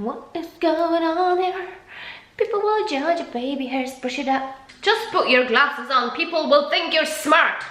What is going on here? People will judge your baby hairs, brush it up. Just put your glasses on, people will think you're smart.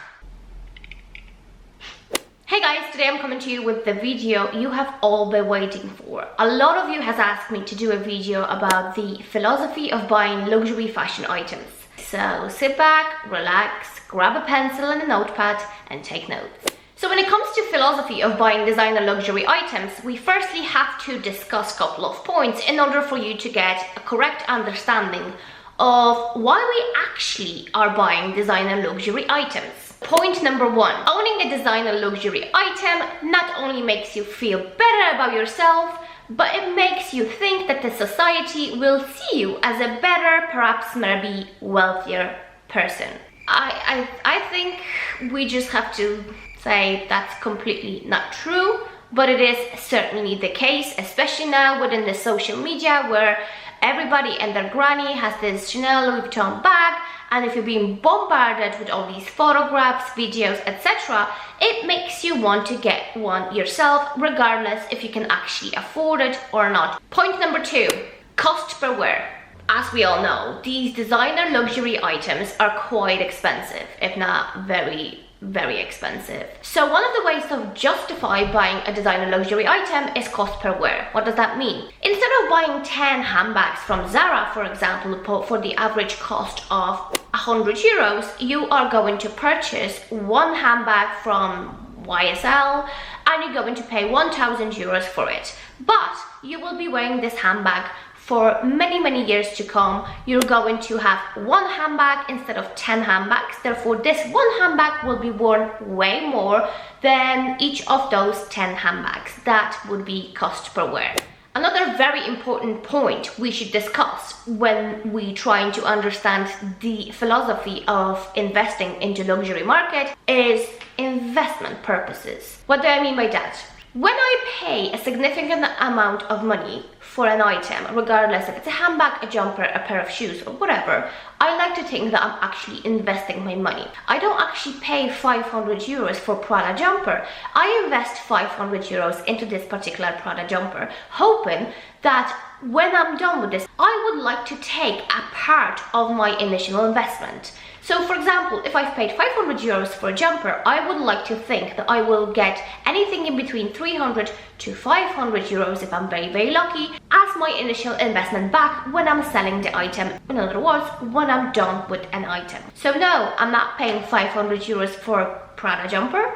Hey guys, today I'm coming to you with the video you have all been waiting for. A lot of you has asked me to do a video about the philosophy of buying luxury fashion items. So sit back, relax, grab a pencil and a notepad and take notes. So when it comes to philosophy of buying designer luxury items, we firstly have to discuss a couple of points in order for you to get a correct understanding of why we actually are buying designer luxury items. Point number one, owning a designer luxury item not only makes you feel better about yourself, but it makes you think that the society will see you as a better, perhaps maybe wealthier person. I think we just have to say that's completely not true, but it is certainly the case, especially now within the social media where everybody and their granny has this Chanel, Louis Vuitton bag, and if you're being bombarded with all these photographs, videos, etc., it makes you want to get one yourself, regardless if you can actually afford it or not. Point number two, cost per wear. As we all know, these designer luxury items are quite expensive, if not very expensive. So one of the ways to justify buying a designer luxury item is cost per wear. What does that mean? Instead of buying 10 handbags from Zara, for example, for the average cost of 100 euros, you are going to purchase one handbag from YSL and you're going to pay 1,000 euros for it. But you will be wearing this handbag for many years to come. You're going to have one handbag instead of 10 handbags. Therefore, this one handbag will be worn way more than each of those 10 handbags. That would be cost per wear. Another very important point we should discuss when we trying to understand the philosophy of investing into luxury market is investment purposes. What do I mean by that? When I pay a significant amount of money for an item, regardless if it's a handbag, a jumper, a pair of shoes or whatever, I like to think that I'm actually investing my money. I don't actually pay 500 euros for Prada jumper. I invest 500 euros into this particular Prada jumper, hoping that when I'm done with this, I would like to take a part of my initial investment. So for example, if I've paid 500 euros for a jumper, I would like to think that I will get anything in between 300 to 500 euros if I'm very lucky as my initial investment back when I'm selling the item. In other words, when I'm done with an item. So no, I'm not paying 500 euros for a Prada jumper.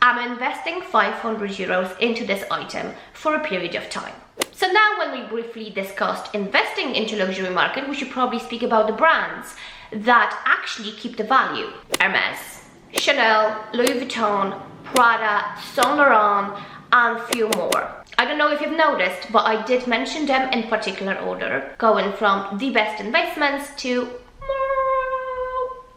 I'm investing 500 euros into this item for a period of time. So now when we briefly discussed investing into luxury market, we should probably speak about the brands that actually keep the value. Hermes, Chanel, Louis Vuitton, Prada, Saint Laurent, and few more. I don't know if you've noticed, but I did mention them in particular order, going from the best investments to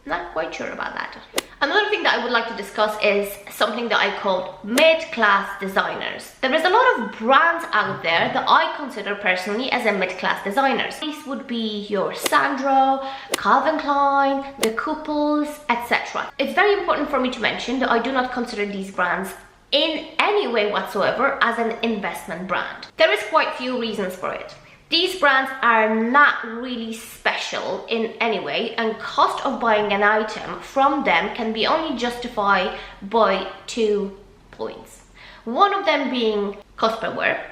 not quite sure about that. Another thing that I would like to discuss is something that I call mid-class designers. There is a lot of brands out there that I consider personally as a mid-class designers. These would be your Sandro, Calvin Klein, the Couples, etc. It's very important for me to mention that I do not consider these brands in any way whatsoever as an investment brand. There is quite few reasons for it. These brands are not really special in any way, and cost of buying an item from them can be only justified by 2 points. One of them being cost per wear,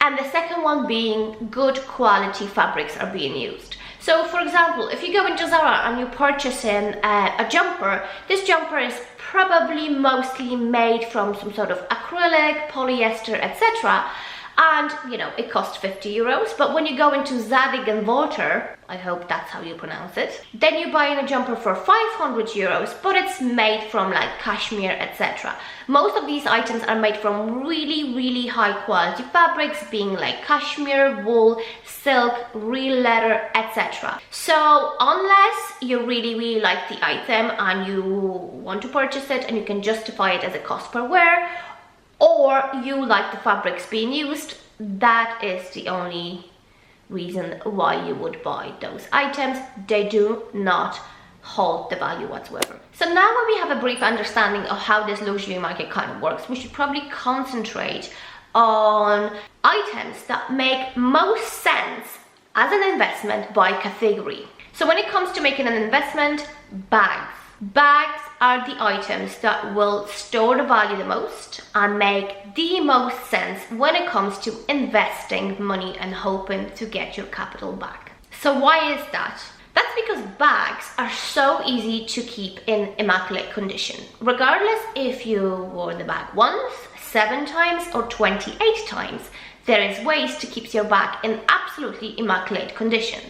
and the second one being good quality fabrics are being used. So for example, if you go into Zara and you're purchasing a jumper, this jumper is probably mostly made from some sort of acrylic, polyester, etc. And you know, it costs 50 euros, but when you go into Zadig and Voltaire, I hope that's how you pronounce it, then you're buying a jumper for 500 euros, but it's made from like cashmere, etc. Most of these items are made from really high quality fabrics, being like cashmere, wool, silk, real leather, etc. So unless you really like the item and you want to purchase it and you can justify it as a cost per wear, or you like the fabrics being used, that is the only reason why you would buy those items. They do not hold the value whatsoever. So now when we have a brief understanding of how this luxury market kind of works, we should probably concentrate on items that make most sense as an investment by category. So when it comes to making an investment, bags. Bags are the items that will store the value the most and make the most sense when it comes to investing money and hoping to get your capital back. So why is that? That's because bags are so easy to keep in immaculate condition. Regardless if you wore the bag once, 7 times or 28 times, there is ways to keep your bag in absolutely immaculate condition.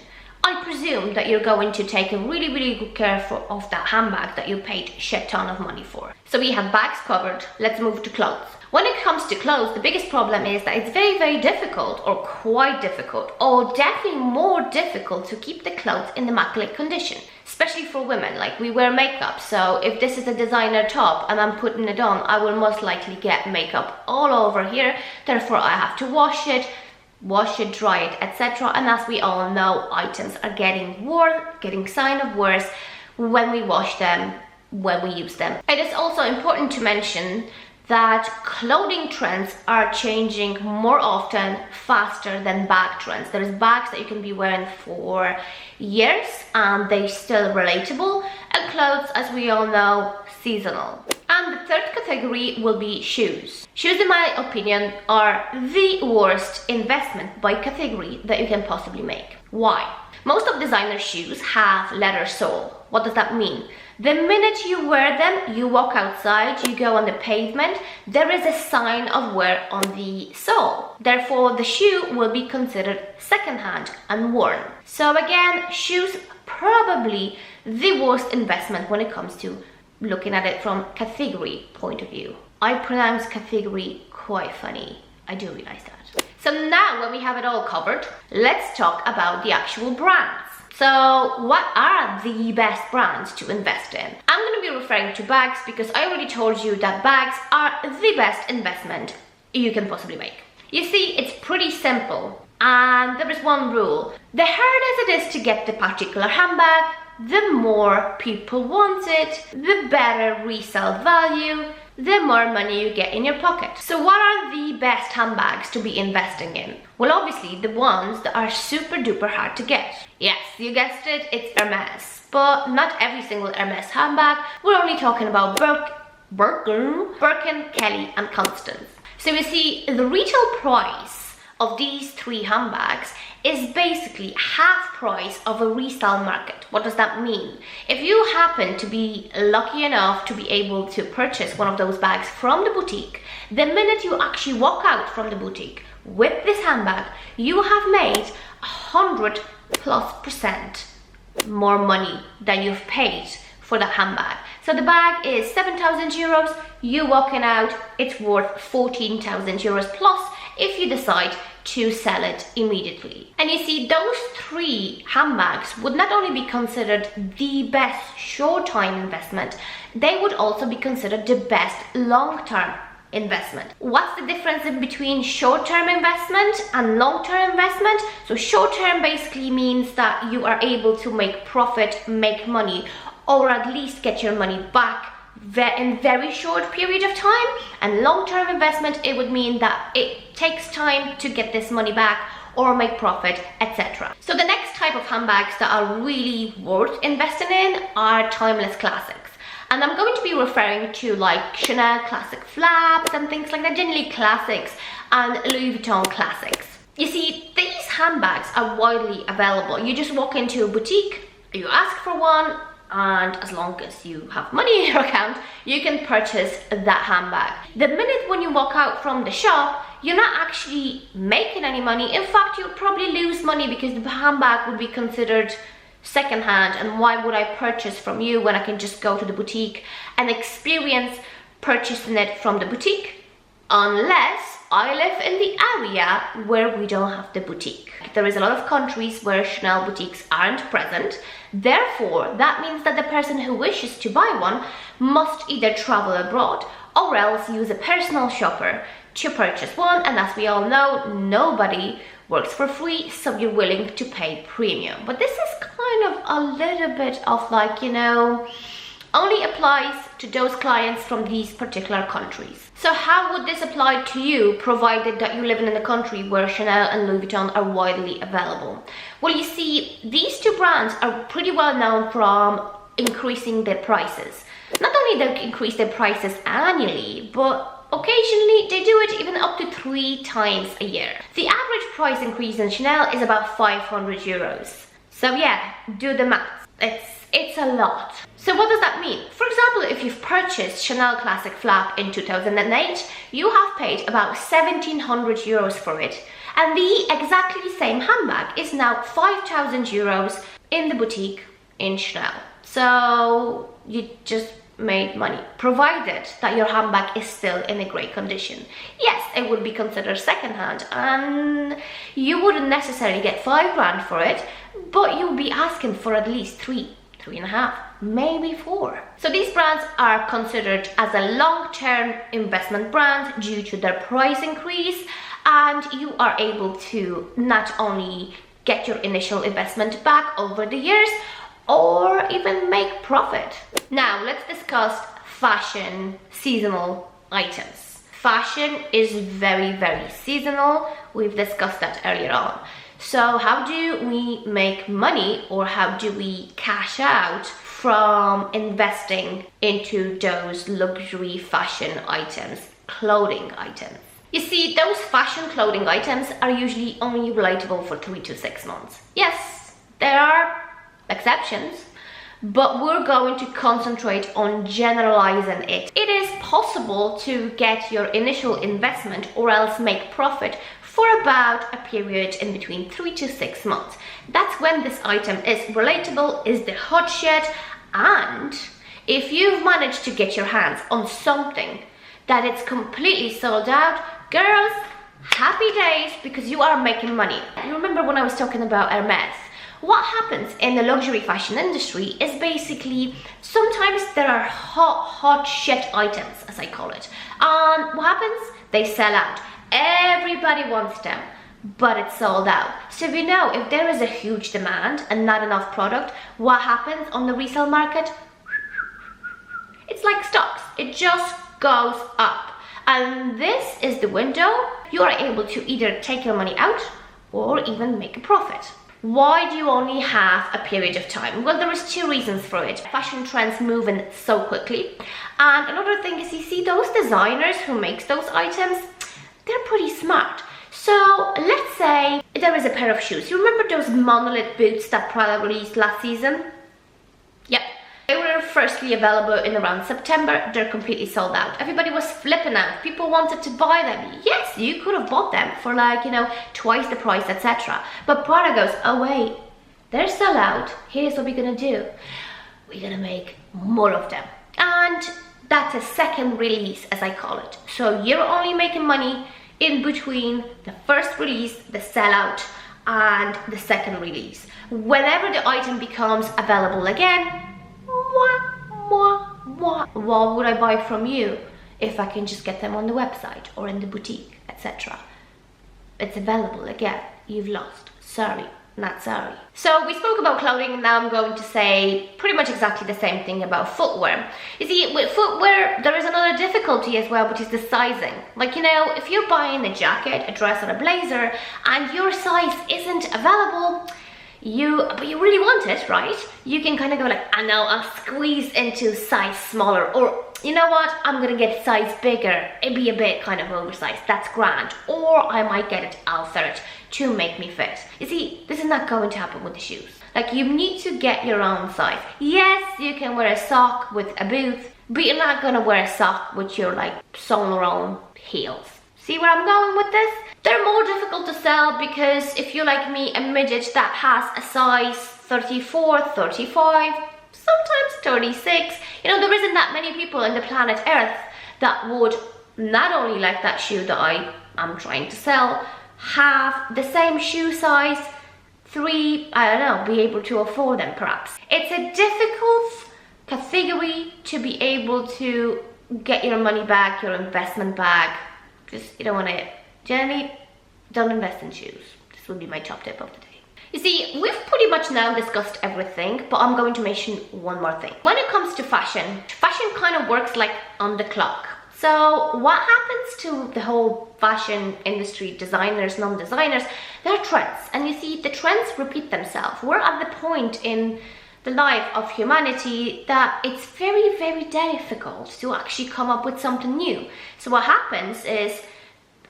I presume that you're going to take a really good care of that handbag that you paid shit ton of money for. So we have bags covered. Let's move to clothes. When it comes to clothes, the biggest problem is that it's very difficult, or quite difficult, or definitely more difficult to keep the clothes in immaculate condition, especially for women. Like, we wear makeup, so if this is a designer top and I'm putting it on, I will most likely get makeup all over here. Therefore, I have to wash it, dry it, etc. And as we all know, items are getting worn, getting sign of wears when we wash them, when we use them. It is also important to mention that clothing trends are changing more often, faster than bag trends. There's bags that you can be wearing for years and they're still relatable, and clothes, as we all know, seasonal. And the third category will be shoes. Shoes, in my opinion, are the worst investment by category that you can possibly make. Why? Most of designer shoes have leather sole. What does that mean? The minute you wear them, you walk outside, you go on the pavement, there is a sign of wear on the sole. Therefore, the shoe will be considered secondhand and worn. So again, shoes probably the worst investment when it comes to looking at it from category point of view. I pronounce category quite funny. I do realize that. So now, when we have it all covered, let's talk about the actual brands. So what are the best brands to invest in? I'm going to be referring to bags because I already told you that bags are the best investment you can possibly make. You see, it's pretty simple, and there is one rule. The harder it is to get the particular handbag, the more people want it, the better resale value, the more money you get in your pocket. So what are the best handbags to be investing in? Well, obviously the ones that are super duper hard to get. Yes, you guessed it, it's Hermes. But not every single Hermes handbag. We're only talking about Birkin, Kelly and Constance. So you see, the retail price of these 3 handbags is basically half price of a resale market. What does that mean? If you happen to be lucky enough to be able to purchase one of those bags from the boutique, the minute you actually walk out from the boutique with this handbag, you have made 100+% more money than you've paid for the handbag. So the bag is 7,000 euros, you walking out, it's worth 14,000 euros plus if you decide to sell it immediately. And you see, those 3 handbags would not only be considered the best short-term investment, they would also be considered the best long-term investment. What's the difference in between short-term investment and long-term investment? So short-term basically means that you are able to make profit, make money, or at least get your money back in very short period of time. And long-term investment, it would mean that it takes time to get this money back or make profit, etc. So the next type of handbags that are really worth investing in are timeless classics. And I'm going to be referring to like Chanel classic flaps and things like that, generally classics, and Louis Vuitton classics. You see, these handbags are widely available. You just walk into a boutique, you ask for one, and as long as you have money in your account, you can purchase that handbag. The minute when you walk out from the shop, you're not actually making any money. In fact, you'll probably lose money because the handbag would be considered secondhand, and why would I purchase from you when I can just go to the boutique and experience purchasing it from the boutique? Unless I live in the area where we don't have the boutique. There is a lot of countries where Chanel boutiques aren't present. Therefore, that means that the person who wishes to buy one must either travel abroad or else use a personal shopper to purchase one. And as we all know, nobody works for free, so you're willing to pay premium. But this is kind of a little bit of like, you know, only applies to those clients from these particular countries. So how would this apply to you, provided that you live in a country where Chanel and Louis Vuitton are widely available? Well, you see, these two brands are pretty well known from increasing their prices. Not only they increase their prices annually, but occasionally they do it even up to 3 times a year. The average price increase in Chanel is about 500 euros. So yeah, do the math. It's a lot. So what does that mean? For example, if you've purchased Chanel Classic Flap in 2008, you have paid about 1,700 euros for it. And the exactly same handbag is now 5,000 euros in the boutique in Chanel. So you just made money, provided that your handbag is still in a great condition. Yes, it would be considered secondhand, and you wouldn't necessarily get 5 grand for it, but you'll be asking for at least 3.5, maybe 4. So these brands are considered as a long-term investment brand due to their price increase, and you are able to not only get your initial investment back over the years, or even make profit. Now let's discuss fashion seasonal items. Fashion is very, very seasonal. We've discussed that earlier on. So how do we make money, or how do we cash out from investing into those luxury fashion items, clothing items? You see, those fashion clothing items are usually only relatable for 3 to 6 months. Yes, there are exceptions, but we're going to concentrate on generalizing it. It is possible to get your initial investment or else make profit for about a period in between 3 to 6 months. That's when this item is relatable, is the hot shit, and if you've managed to get your hands on something that it's completely sold out, girls, happy days, because you are making money. You remember when I was talking about Hermes? What happens in the luxury fashion industry is basically sometimes there are hot shit items, as I call it. And what happens? They sell out. Everybody wants them, but it's sold out. So we know if there is a huge demand and not enough product, what happens on the resale market? It's like stocks. It just goes up. And this is the window you are able to either take your money out or even make a profit. Why do you only have a period of time? Well, there is 2 reasons for it. Fashion trends move in so quickly. And another thing is, you see those designers who make those items, they're pretty smart. So let's say there is a pair of shoes. You remember those monolith boots that Prada released last season? Yep. They were firstly available in around September. They're completely sold out. Everybody was flipping out. People wanted to buy them. Yes, you could have bought them for like, twice the price, etc. But Prada goes, oh wait, they're sold out. Here's what we're gonna do. We're gonna make more of them. And that's a second release, as I call it. So you're only making money in between the first release, the sellout, and the second release. Whenever the item becomes available again, what would I buy from you if I can just get them on the website or in the boutique, etc. It's available again. You've lost. Sorry, not sorry. So we spoke about clothing, and now I'm going to say pretty much exactly the same thing about footwear. You see, with footwear, there is another difficulty as well, which is the sizing. Like, if you're buying a jacket, a dress, or a blazer, and your size isn't available, but you really want it, right? You can kind of go like, I know, I'll squeeze into size smaller, or you know what, I'm gonna get size bigger. It'd be a bit kind of oversized, that's grand. Or I might get it altered to make me fit. You see, this is not going to happen with the shoes. Like, you need to get your own size. Yes, you can wear a sock with a boot, but you're not gonna wear a sock with your like Saint Laurent heels. See where I'm going with this? They're more difficult to sell because if you're like me, a midget that has a size 34, 35, sometimes 36, there isn't that many people on the planet Earth that would not only like that shoe that I am trying to sell, have the same shoe size, be able to afford them perhaps. It's a difficult category to be able to get your money back, your investment back. Just, you don't want to, generally, don't invest in shoes. This would be my top tip of the day. You see, we've pretty much now discussed everything, but I'm going to mention one more thing. When it comes to fashion, fashion kind of works like on the clock. So what happens to the whole fashion industry, designers, non-designers, there are trends. And you see, the trends repeat themselves. We're at the point in the life of humanity that it's very, very difficult to actually come up with something new. So what happens is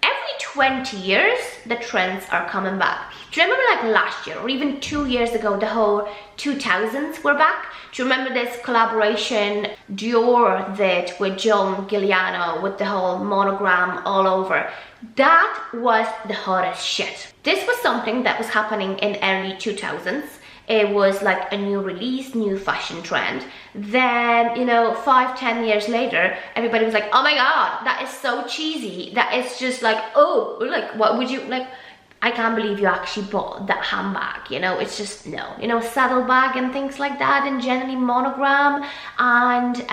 every 20 years, the trends are coming back. Do you remember like last year or even 2 years ago, the whole 2000s were back? Do you remember this collaboration Dior did with John Galliano with the whole monogram all over? That was the hottest shit. This was something that was happening in early 2000s. It was like a new release, new fashion trend. Then, you know, 5-10 years later, everybody was like, oh my god, that is so cheesy. That is just like, oh, like, what would you, like, I can't believe you actually bought that handbag, you know, it's just, no. You know, saddlebag and things like that, and generally monogram and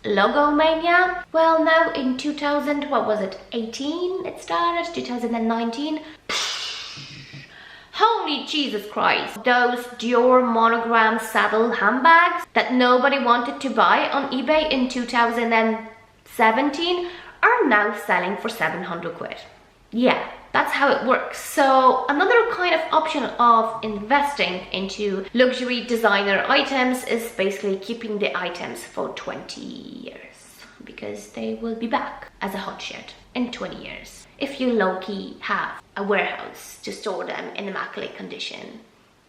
logo mania. Well, now in 2000, what was it, 18 it started, 2019. Holy Jesus Christ, those Dior monogram saddle handbags that nobody wanted to buy on eBay in 2017 are now selling for 700 quid. Yeah, that's how it works. So another kind of option of investing into luxury designer items is basically keeping the items for 20 years because they will be back as a hot shit in 20 years. If you low-key have a warehouse to store them in immaculate condition,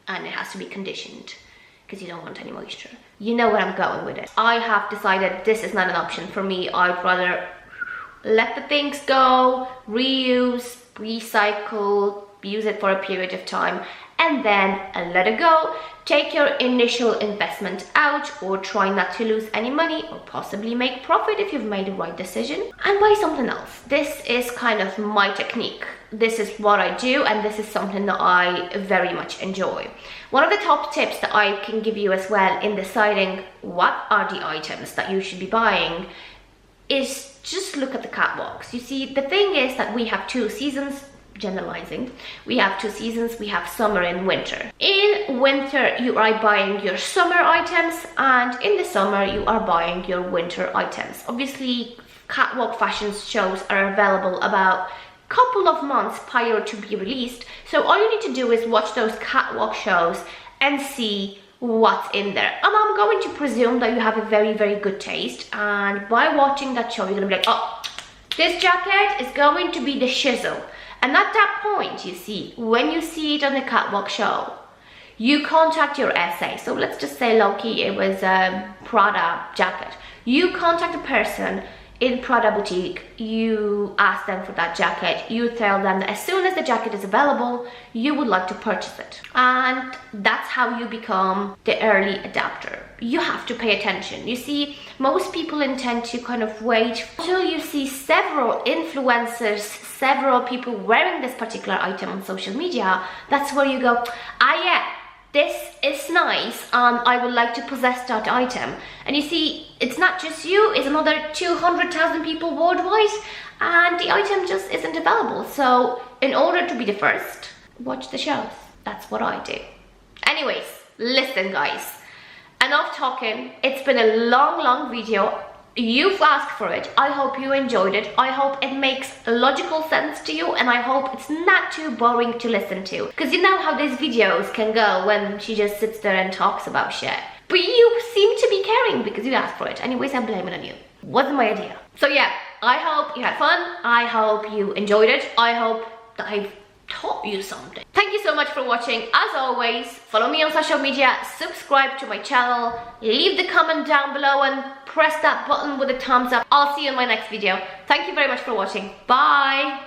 and it has to be conditioned because you don't want any moisture. You know where I'm going with it. I have decided this is not an option for me. I'd rather let the things go, reuse, recycle, use it for a period of time, and then let it go. Take your initial investment out, or try not to lose any money, or possibly make profit if you've made the right decision, and buy something else. This is kind of my technique. This is what I do, and this is something that I very much enjoy. One of the top tips that I can give you as well in deciding what are the items that you should be buying is just look at the catwalks. You see, the thing is that we have 2 seasons, generalizing. We have 2 seasons, we have summer and winter. In winter, you are buying your summer items, and in the summer, you are buying your winter items. Obviously, catwalk fashion shows are available about a couple of months prior to be released. So all you need to do is watch those catwalk shows and see what's in there. And I'm going to presume that you have a very, very good taste, and by watching that show, you're gonna be like, oh, this jacket is going to be the shizzle. And at that point, you see, when you see it on the catwalk show, you contact your SA. So let's just say low-key it was a Prada jacket. You contact a person in Prada boutique, you ask them for that jacket, you tell them that as soon as the jacket is available, you would like to purchase it. And that's how you become the early adapter. You have to pay attention. You see, most people intend to kind of wait until you see several influencers, several people wearing this particular item on social media. That's where you go, ah yeah, this is nice, I would like to possess that item. And you see, it's not just you, it's another 200,000 people worldwide, and the item just isn't available. So in order to be the first, watch the shows. That's what I do. Anyways, listen guys, enough talking. It's been a long video. You've asked for it. I hope you enjoyed it. I hope it makes logical sense to you, and I hope it's not too boring to listen to. Because you know how these videos can go when she just sits there and talks about shit. But you seem to be caring because you asked for it. Anyways, I'm blaming on you. Wasn't my idea. So yeah, I hope you had fun. I hope you enjoyed it. I hope that I've taught you something. Thank you so much for watching. As always, follow me on social media, subscribe to my channel, leave the comment down below and press that button with a thumbs up. I'll see you in my next video. Thank you very much for watching. Bye.